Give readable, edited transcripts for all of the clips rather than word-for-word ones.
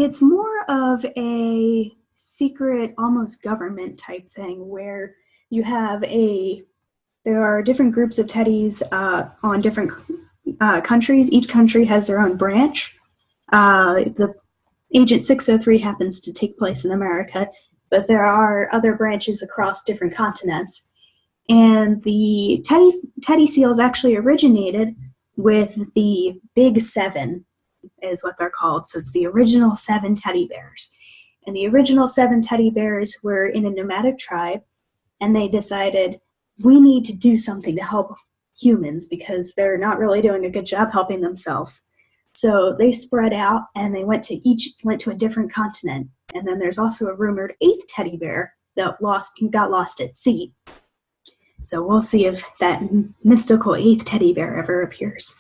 It's more of a secret, almost government type thing where you have there are different groups of teddies on different countries. Each country has their own branch. The Agent 603 happens to take place in America, but there are other branches across different continents. And the teddy seals actually originated with the Big Seven, is what they're called. So it's the original 7 teddy bears. And the original 7 teddy bears were in a nomadic tribe, and they decided, we need to do something to help humans because they're not really doing a good job helping themselves. So they spread out, and they went to a different continent. And then there's also a rumored 8th teddy bear that got lost at sea. So we'll see if that mystical 8th teddy bear ever appears.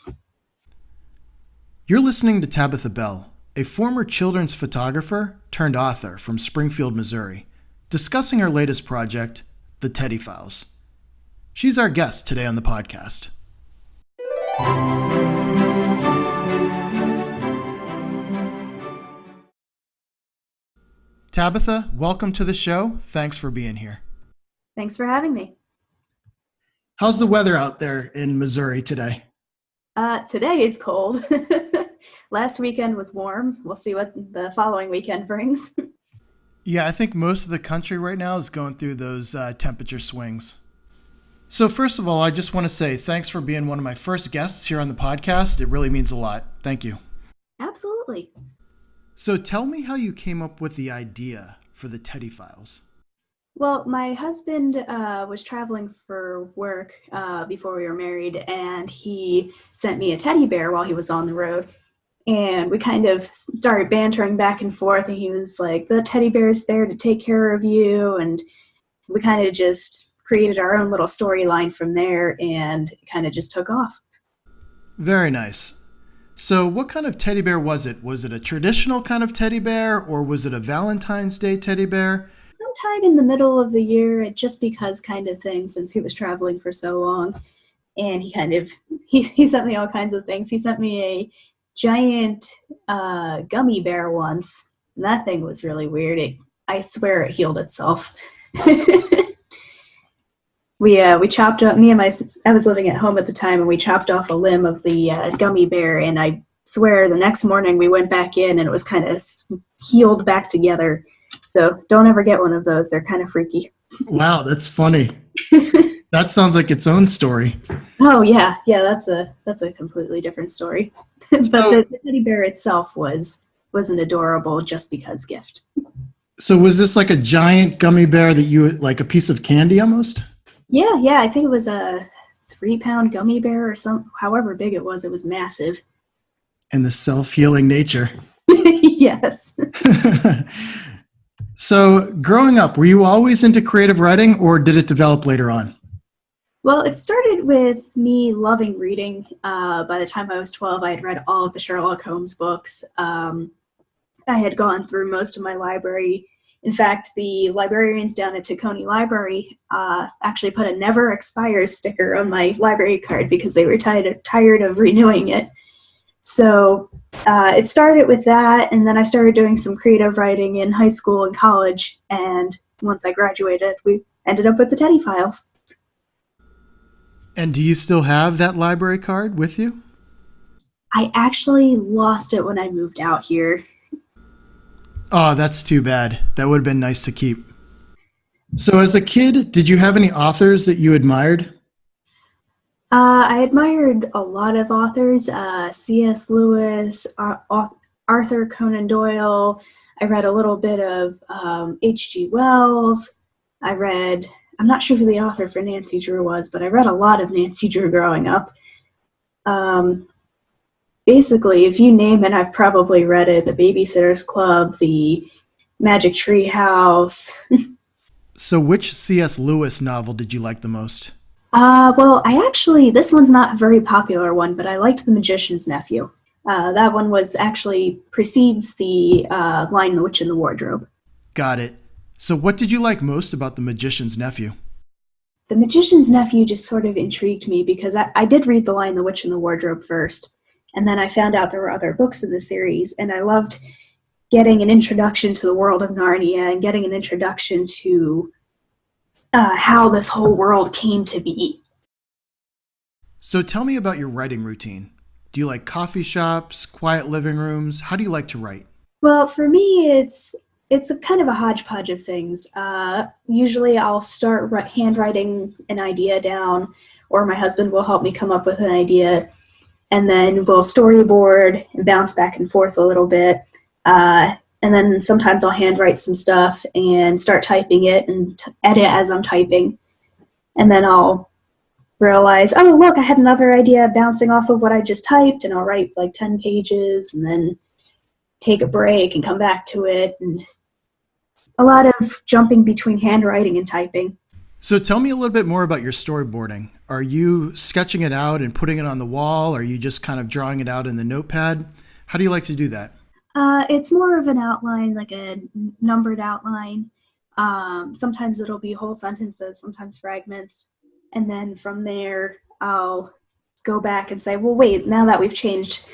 You're listening to Tabitha Bell, a former children's photographer turned author from Springfield, Missouri, discussing her latest project, The Teddy Files. She's our guest today on the podcast. Tabitha, welcome to the show. Thanks for being here. Thanks for having me. How's the weather out there in Missouri today? Today is cold. Last weekend was warm. We'll see what the following weekend brings. Yeah, I think most of the country right now is going through those temperature swings. So first of all, I just want to say thanks for being one of my first guests here on the podcast. It really means a lot. Thank you. Absolutely. So tell me how you came up with the idea for the Teddy Files. Well, my husband was traveling for work before we were married, and he sent me a teddy bear while he was on the road. And we kind of started bantering back and forth, and he was like, the teddy bear is there to take care of you. And we kind of just created our own little storyline from there, and it kind of just took off. Very nice. So what kind of teddy bear was it? Was it a traditional kind of teddy bear, or was it a Valentine's Day teddy bear? Sometime in the middle of the year, just because kind of thing, since he was traveling for so long. And he sent me all kinds of things. He sent me a giant gummy bear once. And that thing was really weird. I swear it healed itself. We chopped up, I was living at home at the time, and we chopped off a limb of the gummy bear, and I swear the next morning we went back in and it was kind of healed back together. So don't ever get one of those. They're kind of freaky. Wow, that's funny. That sounds like its own story. Oh yeah, that's a completely different story. But the teddy bear itself was an adorable just because gift. So was this like a giant gummy bear that like a piece of candy almost? Yeah, I think it was a 3-pound gummy bear or however big it was massive. And the self-healing nature. Yes. So growing up, were you always into creative writing, or did it develop later on? Well, it started with me loving reading. By the time I was 12, I had read all of the Sherlock Holmes books. I had gone through most of my library. In fact, the librarians down at Tacony Library actually put a never expires sticker on my library card because they were tired of renewing it. So it started with that, and then I started doing some creative writing in high school and college, and once I graduated, we ended up with the Teddy Files. And do you still have that library card with you? I actually lost it when I moved out here. Oh, that's too bad. That would have been nice to keep. So as a kid, did you have any authors that you admired? I admired a lot of authors, C.S. Lewis, Arthur Conan Doyle. I read a little bit of H.G. Wells. I'm not sure who the author for Nancy Drew was, but I read a lot of Nancy Drew growing up. Basically, if you name it, I've probably read it. The Babysitter's Club, the Magic Tree House. So which C.S. Lewis novel did you like the most? Well, this one's not a very popular one, but I liked The Magician's Nephew. That one precedes the Lion, the Witch, and the Wardrobe. Got it. So what did you like most about The Magician's Nephew? The Magician's Nephew just sort of intrigued me because I did read The Lion, the Witch, and the Wardrobe first, and then I found out there were other books in the series, and I loved getting an introduction to the world of Narnia and getting an introduction to how this whole world came to be. So tell me about your writing routine. Do you like coffee shops, quiet living rooms? How do you like to write? Well, for me, it's a kind of a hodgepodge of things. Usually I'll start handwriting an idea down, or my husband will help me come up with an idea, and then we'll storyboard and bounce back and forth a little bit. And then sometimes I'll handwrite some stuff and start typing it and edit as I'm typing. And then I'll realize, oh, look, I had another idea bouncing off of what I just typed, and I'll write like 10 pages and then take a break and come back to it. And a lot of jumping between handwriting and typing. So tell me a little bit more about your storyboarding. Are you sketching it out and putting it on the wall? Or are you just kind of drawing it out in the notepad? How do you like to do that? It's more of an outline, like a numbered outline. Sometimes it'll be whole sentences, sometimes fragments. And then from there, I'll go back and say, well, wait, now that we've changed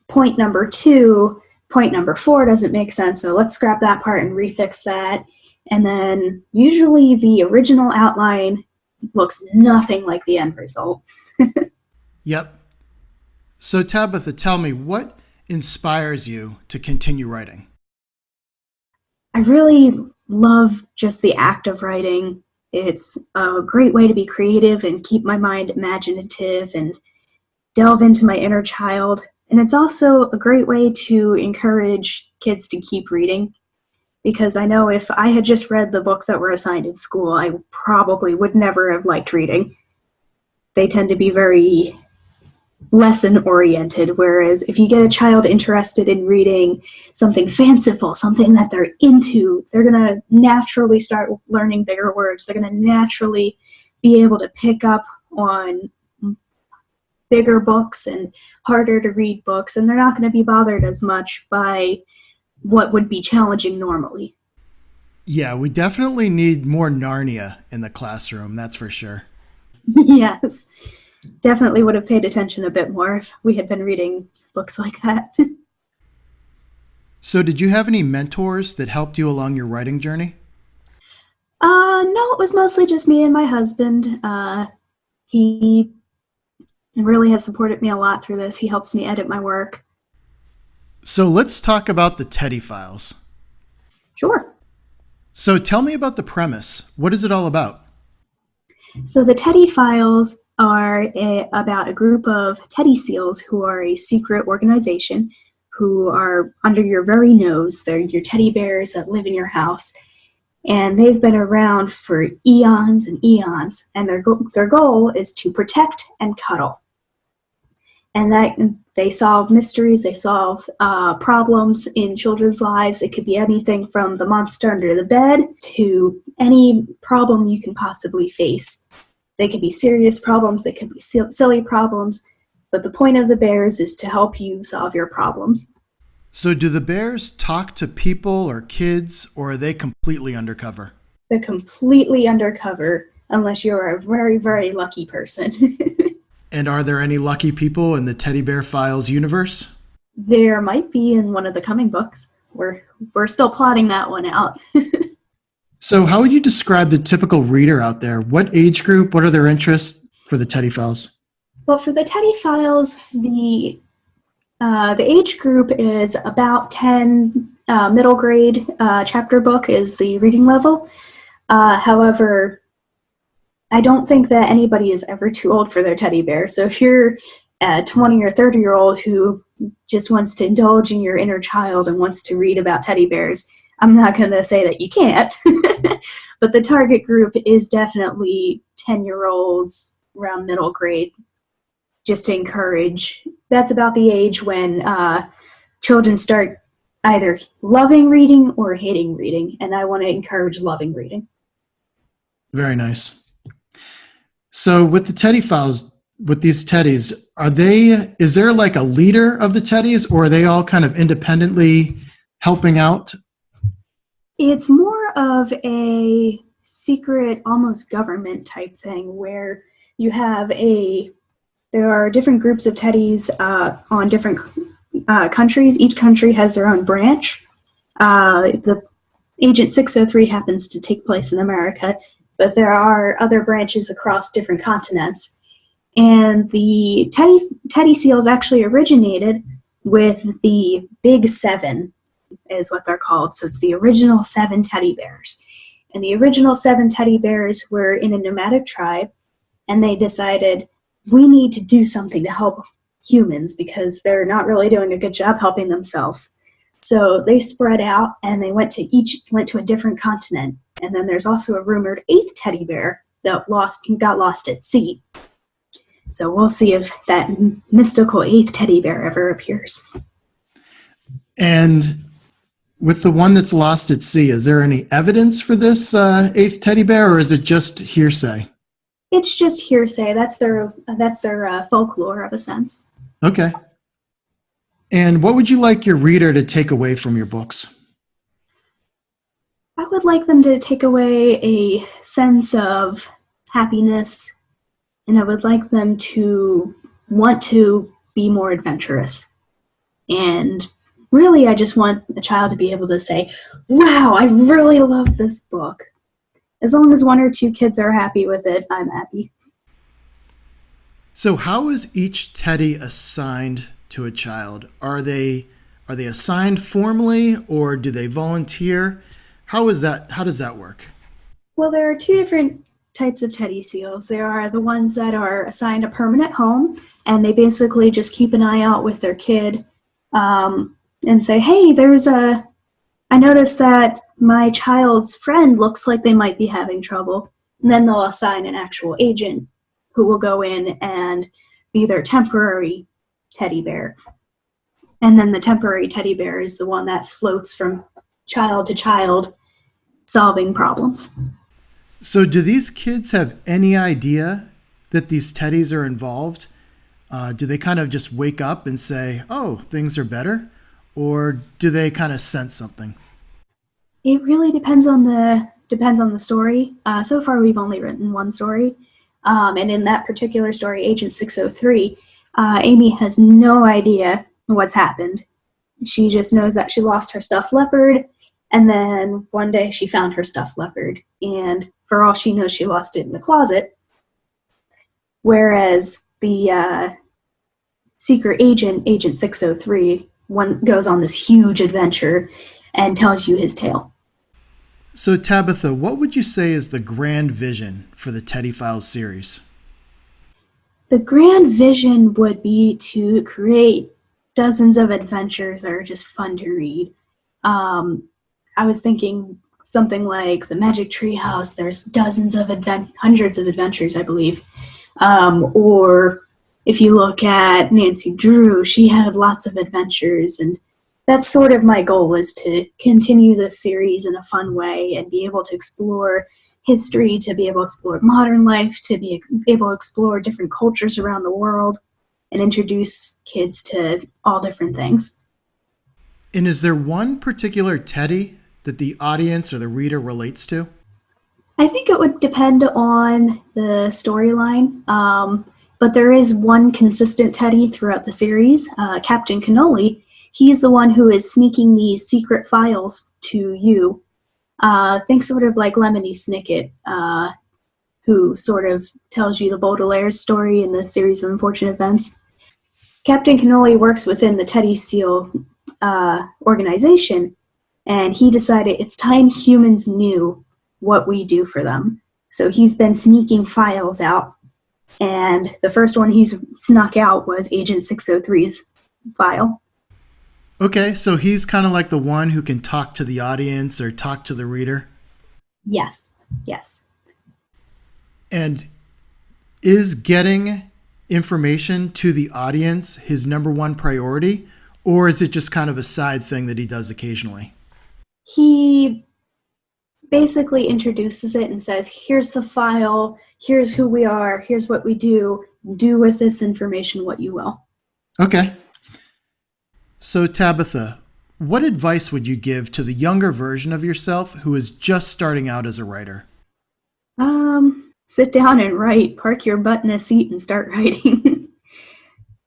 point number 2, point number 4 doesn't make sense, so let's scrap that part and refix that. And then usually the original outline looks nothing like the end result. Yep. So Tabitha, tell me, what inspires you to continue writing? I really love just the act of writing. It's a great way to be creative and keep my mind imaginative and delve into my inner child. And it's also a great way to encourage kids to keep reading, because I know if I had just read the books that were assigned in school, I probably would never have liked reading. They tend to be very lesson-oriented, whereas if you get a child interested in reading something fanciful, something that they're into, they're going to naturally start learning bigger words. They're going to naturally be able to pick up on bigger books and harder to read books, and they're not going to be bothered as much by what would be challenging normally. Yeah, we definitely need more Narnia in the classroom, that's for sure. Yes. Definitely would have paid attention a bit more if we had been reading books like that. So did you have any mentors that helped you along your writing journey? No, it was mostly just me and my husband. He really has supported me a lot through this. He helps me edit my work. So let's talk about the Teddy Files. Sure. So tell me about the premise. What is it all about? So the Teddy Files are about a group of teddy seals who are a secret organization who are under your very nose. They're your teddy bears that live in your house. And they've been around for eons and eons. And their goal is to protect and cuddle. And that they solve mysteries, they solve problems in children's lives. It could be anything from the monster under the bed to any problem you can possibly face. They could be serious problems, they could be silly problems, but the point of the bears is to help you solve your problems. So do the bears talk to people or kids, or are they completely undercover? They're completely undercover, unless you're a very, very lucky person. And are there any lucky people in the Teddy Bear Files universe? There might be in one of the coming books. We're still plotting that one out. So how would you describe the typical reader out there? What age group, what are their interests for the Teddy Files? Well, for the Teddy Files, the age group is about 10. Middle grade chapter book is the reading level. However, I don't think that anybody is ever too old for their teddy bear. So if you're a 20 or 30-year-old who just wants to indulge in your inner child and wants to read about teddy bears, I'm not going to say that you can't. But the target group is definitely 10-year-olds around middle grade, just to encourage. That's about the age when children start either loving reading or hating reading, and I want to encourage loving reading. Very nice. So with the Teddy Files, with these teddies, is there like a leader of the teddies, or are they all kind of independently helping out? It's more of a secret, almost government type thing, where you have there are different groups of teddies on different countries. Each country has their own branch, The Agent 603 happens to take place in America, but there are other branches across different continents. And the teddy seals actually originated with the Big Seven, is what they're called. So it's the original 7 teddy bears. And the original 7 teddy bears were in a nomadic tribe, and they decided, we need to do something to help humans because they're not really doing a good job helping themselves. So they spread out, and they went to a different continent. And then there's also a rumored 8th teddy bear that got lost at sea. So we'll see if that mystical 8th teddy bear ever appears. And with the one that's lost at sea, is there any evidence for this 8th teddy bear, or is it just hearsay? It's just hearsay. That's their folklore, of a sense. Okay. And what would you like your reader to take away from your books? I would like them to take away a sense of happiness, and I would like them to want to be more adventurous. And really, I just want the child to be able to say, wow, I really love this book. As long as 1 or 2 kids are happy with it, I'm happy. So how is each teddy assigned to a child? Are they assigned formally, or do they volunteer? How does that work? Well, there are 2 different types of teddy seals. There are the ones that are assigned a permanent home, and they basically just keep an eye out with their kid and say, hey, I noticed that my child's friend looks like they might be having trouble. And then they'll assign an actual agent who will go in and be their temporary teddy bear. And then the temporary teddy bear is the one that floats from child to child, solving problems. So do these kids have any idea that these teddies are involved? Do they kind of just wake up and say, oh, things are better? Or do they kind of sense something? It really depends on the story. So far, we've only written 1 story. And in that particular story, Agent 603, Amy has no idea what's happened. She just knows that she lost her stuffed leopard, and then one day she found her stuffed leopard. And for all she knows, she lost it in the closet. Whereas the secret agent, Agent 603, goes on this huge adventure and tells you his tale. So Tabitha, what would you say is the grand vision for the Teddy Files series? The grand vision would be to create dozens of adventures that are just fun to read. I was thinking something like the Magic Tree House. There's dozens of hundreds of adventures, I believe. Or if you look at Nancy Drew, she had lots of adventures, and that's sort of my goal, is to continue this series in a fun way and be able to explore history, to be able to explore modern life, to be able to explore different cultures around the world, and introduce kids to all different things. And is there one particular teddy that the audience or the reader relates to? I think it would depend on the storyline, but there is one consistent teddy throughout the series, Captain Cannoli. He's the one who is sneaking these secret files to you. Think sort of like Lemony Snicket, who sort of tells you the Baudelaire's story in the series of unfortunate events. Captain Cannoli works within the Teddy Seal organization, and he decided it's time humans knew what we do for them. So he's been sneaking files out, and the first one he's snuck out was Agent 603's file. Okay, so he's kind of like the one who can talk to the audience or talk to the reader? Yes. And is getting information to the audience his number one priority, or is it just kind of a side thing that he does occasionally? He basically introduces it and says, here's the file, here's who we are, here's what we do with this information what you will. Okay. So Tabitha, what advice would you give to the younger version of yourself who is just starting out as a writer? Sit down and write. Park your butt in a seat and start writing.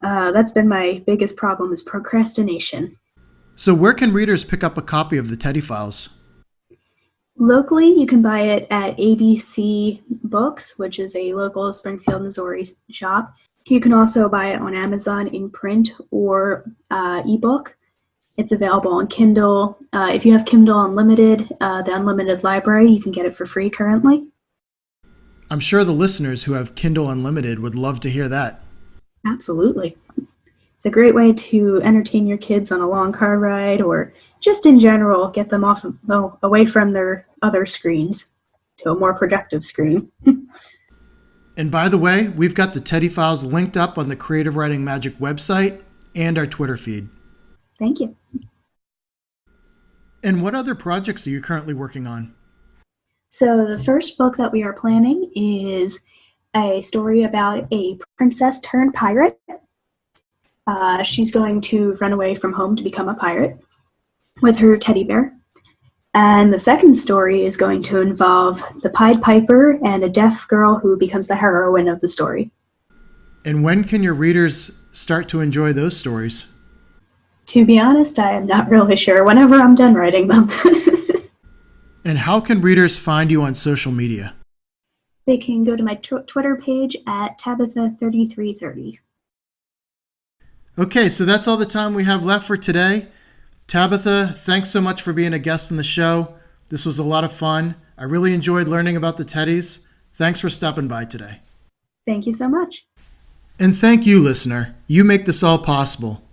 That's been my biggest problem, is procrastination. So where can readers pick up a copy of the Teddy Files? Locally, you can buy it at ABC Books, which is a local Springfield, Missouri shop. You can also buy it on Amazon in print or ebook. It's available on Kindle. If you have Kindle Unlimited, the Unlimited Library, you can get it for free currently. I'm sure the listeners who have Kindle Unlimited would love to hear that. Absolutely. It's a great way to entertain your kids on a long car ride, or just in general, get them away from their other screens to a more productive screen. And by the way, we've got the Teddy Files linked up on the Creative Writing Magic website and our Twitter feed. Thank you. And what other projects are you currently working on? So the first book that we are planning is a story about a princess turned pirate. She's going to run away from home to become a pirate with her teddy bear. And the second story is going to involve the Pied Piper and a deaf girl who becomes the heroine of the story. And when can your readers start to enjoy those stories? To be honest, I am not really sure. Whenever I'm done writing them. And how can readers find you on social media? They can go to my Twitter page at Tabitha3330. Okay, so that's all the time we have left for today. Tabitha, thanks so much for being a guest on the show. This was a lot of fun. I really enjoyed learning about the Teddies. Thanks for stopping by today. Thank you so much. And thank you, listener. You make this all possible.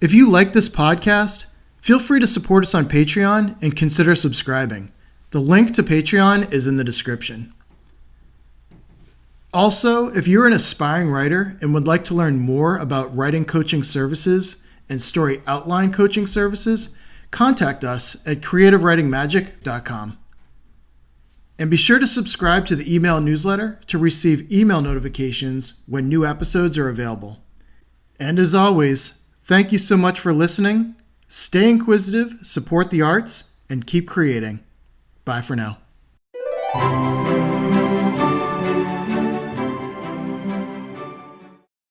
If you like this podcast, feel free to support us on Patreon and consider subscribing. The link to Patreon is in the description. Also, if you're an aspiring writer and would like to learn more about writing coaching services and story outline coaching services, contact us at creativewritingmagic.com. And be sure to subscribe to the email newsletter to receive email notifications when new episodes are available. And as always, thank you so much for listening. Stay inquisitive, support the arts, and keep creating. Bye for now.